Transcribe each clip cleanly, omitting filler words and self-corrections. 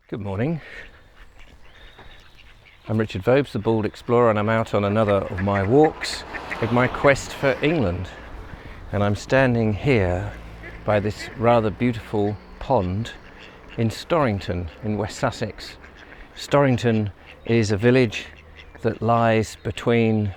Good morning. I'm Richard Vobes, the Bald Explorer, and I'm out on another of my walks with my quest for England. And I'm standing here by this rather beautiful pond in Storrington in West Sussex. Storrington is a village that lies between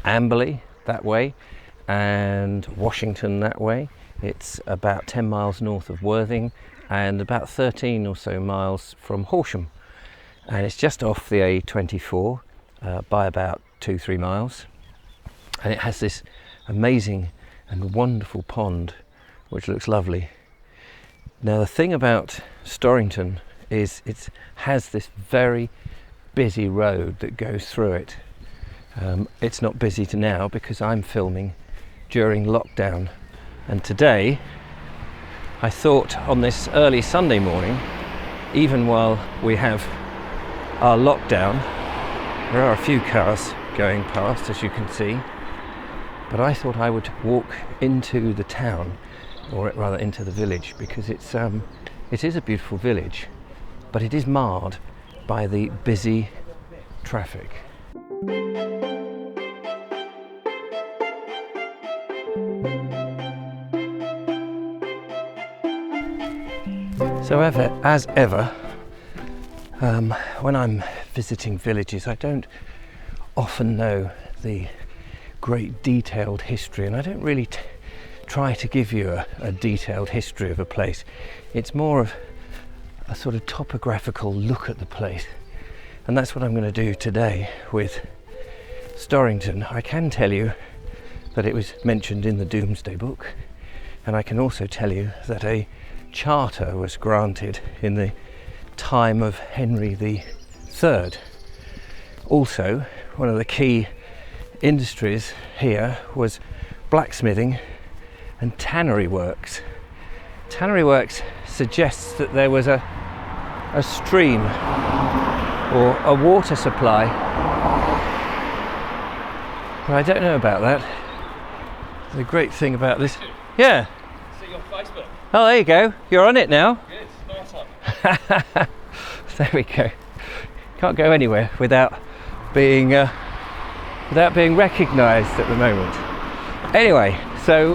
Amberley that way and Washington that way. It's about 10 miles north of Worthing and about 13 or so miles from Horsham, and it's just off the A24 by about 2-3 miles, and it has this amazing and wonderful pond which looks lovely. Now the thing about Storrington is it has this very busy road that goes through it. It's not busy now because I'm filming during lockdown, and today I thought on this early Sunday morning, even while we have our lockdown, there are a few cars going past, as you can see, but I thought I would walk into the town, or rather into the village, because it is a beautiful village, but it is marred by the busy traffic. So as ever, when I'm visiting villages, I don't often know the great detailed history, and I don't really try to give you a detailed history of a place. It's more of a sort of topographical look at the place, and that's what I'm going to do today with Storrington. I can tell you that it was mentioned in the Domesday Book, and I can also tell you that a charter was granted in the time of Henry III. Also, one of the key industries here was blacksmithing and tannery works. Tannery works suggests that there was a stream or a water supply, but I don't know about that. The great thing about this, yeah. See you on Facebook. Oh, there you go. You're on it now. Good, start up. There we go. Can't go anywhere without being recognised at the moment. Anyway, so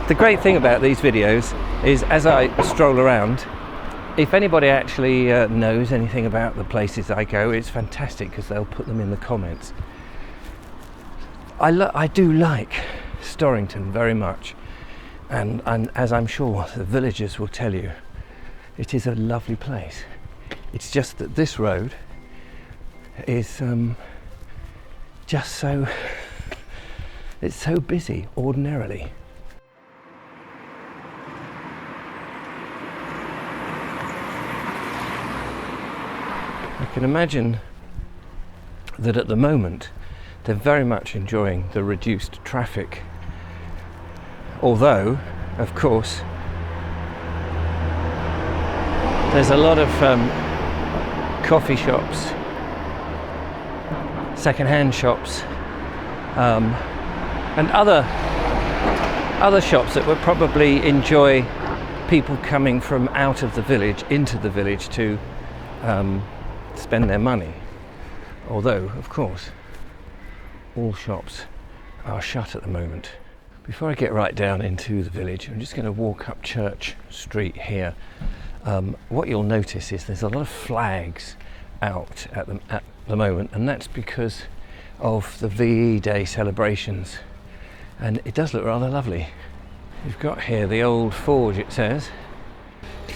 the great thing about these videos is, as I stroll around, if anybody actually knows anything about the places I go, it's fantastic because they'll put them in the comments. I do like Storrington very much. And as I'm sure the villagers will tell you, it is a lovely place. It's just that this road is just so, it's so busy ordinarily. I can imagine that at the moment they're very much enjoying the reduced traffic. Although, of course, there's a lot of coffee shops, second-hand shops, and other shops that would probably enjoy people coming from out of the village into the village to spend their money. Although, of course, all shops are shut at the moment. Before I get right down into the village, I'm just going to walk up Church Street here. What you'll notice is there's a lot of flags out at the moment, and that's because of the VE Day celebrations, and it does look rather lovely. You've got here the old forge, it says.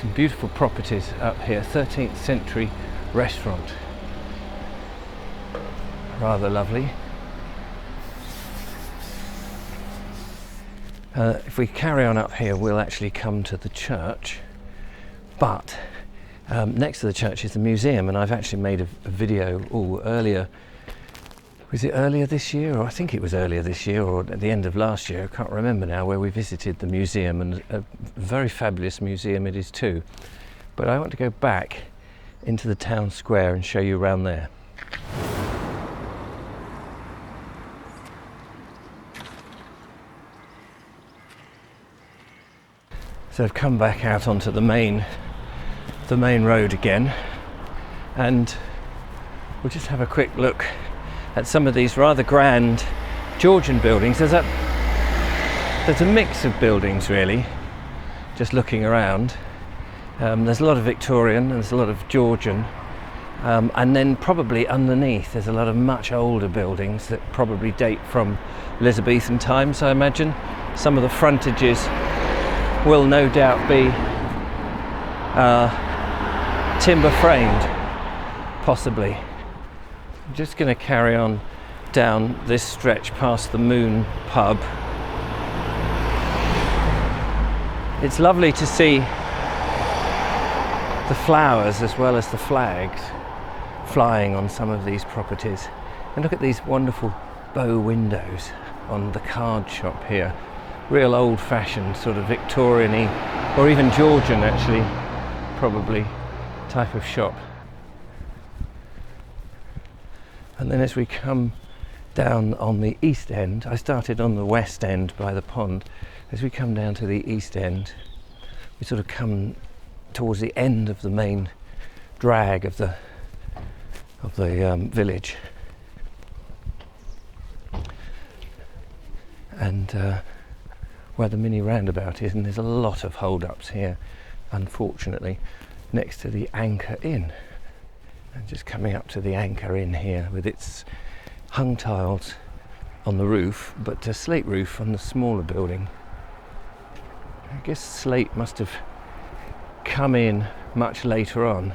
Some beautiful properties up here, 13th century restaurant. Rather lovely. If we carry on up here, we'll actually come to the church, but next to the church is the museum, and I've actually made a video earlier. Was it earlier this year? Or I think it was earlier this year or at the end of last year, I can't remember now, where we visited the museum, and a very fabulous museum it is too. But I want to go back into the town square and show you around there. So I've come back out onto the main the main road again, and we'll just have a quick look at some of these rather grand Georgian buildings. There's a mix of buildings really, just looking around. There's a lot of Victorian and there's a lot of Georgian, and then probably underneath there's a lot of much older buildings that probably date from Elizabethan times, I imagine. Some of the frontages will no doubt be timber framed, possibly. I'm just going to carry on down this stretch past the Moon pub. It's lovely to see the flowers as well as the flags flying on some of these properties. And look at these wonderful bow windows on the card shop here. Real old-fashioned sort of Victorian-y, or even Georgian actually, probably, type of shop. And then as we come down on the east end, I started on the west end by the pond. As we come down to the east end, we sort of come towards the end of the main drag of the village, and where the mini roundabout is, and there's a lot of hold-ups here, unfortunately, next to the Anchor Inn. And just coming up to the Anchor Inn here with its hung tiles on the roof, but a slate roof on the smaller building. I guess slate must have come in much later on,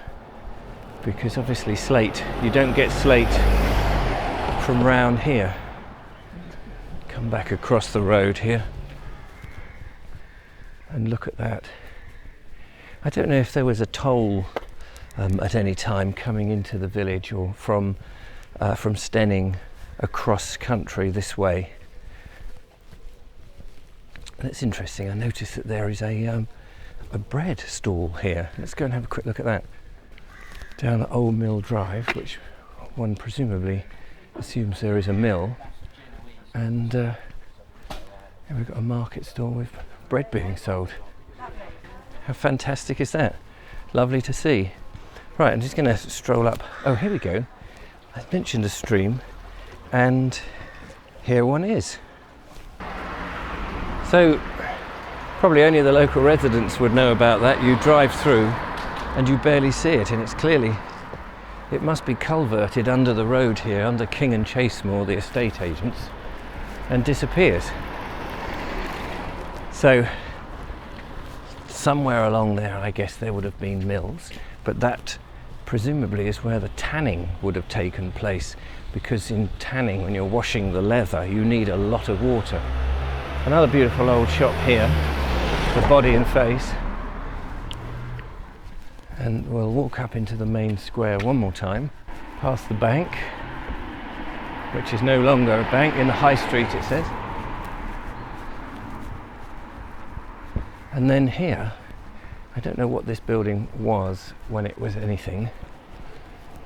because obviously slate, you don't get slate from round here. Come back across the road here and look at that. I don't know if there was a toll at any time coming into the village, or from Steyning across country this way. And it's interesting, I noticed that there is a bread stall here. Let's go and have a quick look at that. Down at Old Mill Drive, which one presumably assumes there is a mill. And here we've got a market stall with bread being sold. How fantastic is that? Lovely to see. Right, I'm just going to stroll up. Oh, here we go. I mentioned a stream, and here one is. So, probably only the local residents would know about that. You drive through and you barely see it, and it's clearly, it must be culverted under the road here, under King and Chasemore, the estate agents, and disappears. So, somewhere along there, I guess there would have been mills, but that presumably is where the tanning would have taken place, because in tanning, when you're washing the leather, you need a lot of water. Another beautiful old shop here, the Body and Face. And we'll walk up into the main square one more time, past the bank, which is no longer a bank, in the High Street it says. And then here, I don't know what this building was when it was anything,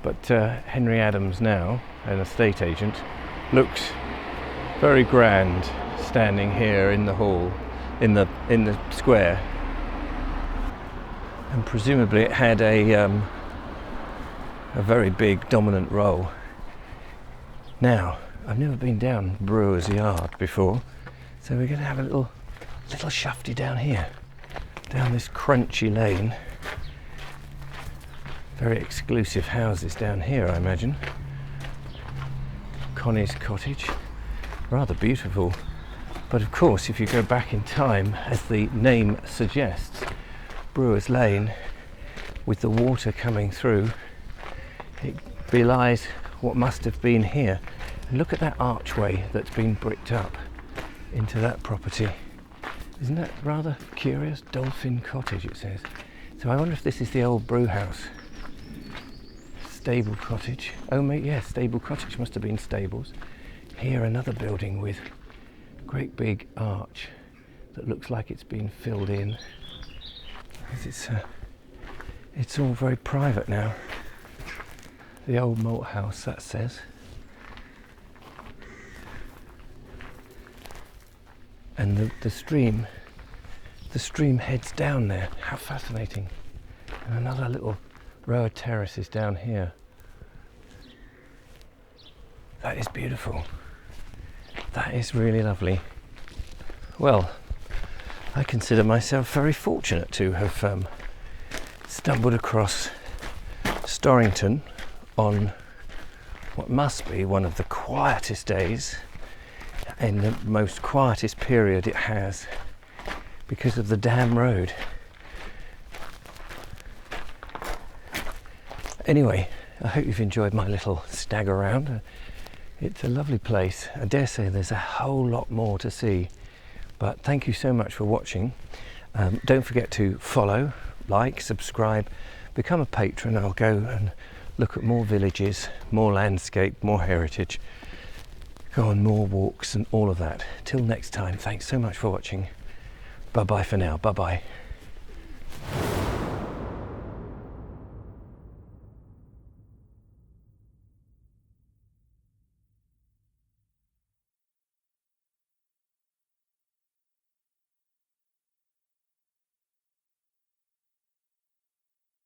but Henry Adams, now an estate agent, looks very grand standing here in the hall, in the square. And presumably it had a very big dominant role. Now, I've never been down Brewer's Yard before, so we're going to have a little shufty down here, down this crunchy lane. Very exclusive houses down here, I imagine. Connie's cottage, rather beautiful. But of course, if you go back in time, as the name suggests, Brewer's Lane, with the water coming through, it belies what must have been here. And look at that archway that's been bricked up into that property. Isn't that rather curious? Dolphin Cottage, it says. So I wonder if this is the old brew house. Stable Cottage. Oh, mate, yeah, Stable Cottage must have been stables. Here, another building with great big arch that looks like it's been filled in. It's all very private now. The old malt house, that says. And the stream heads down there. How fascinating. And another little row of terraces down here. That is beautiful. That is really lovely. Well, I consider myself very fortunate to have stumbled across Storrington on what must be one of the quietest days in the most quietest period it has because of the damn road. Anyway, I hope you've enjoyed my little stag around. It's a lovely place. I dare say there's a whole lot more to see, but thank you so much for watching. Don't forget to follow, like, subscribe, become a patron. I'll go and look at more villages, more landscape, more heritage, go on more walks and all of that. Till next time, thanks so much for watching. Bye bye for now. Bye bye.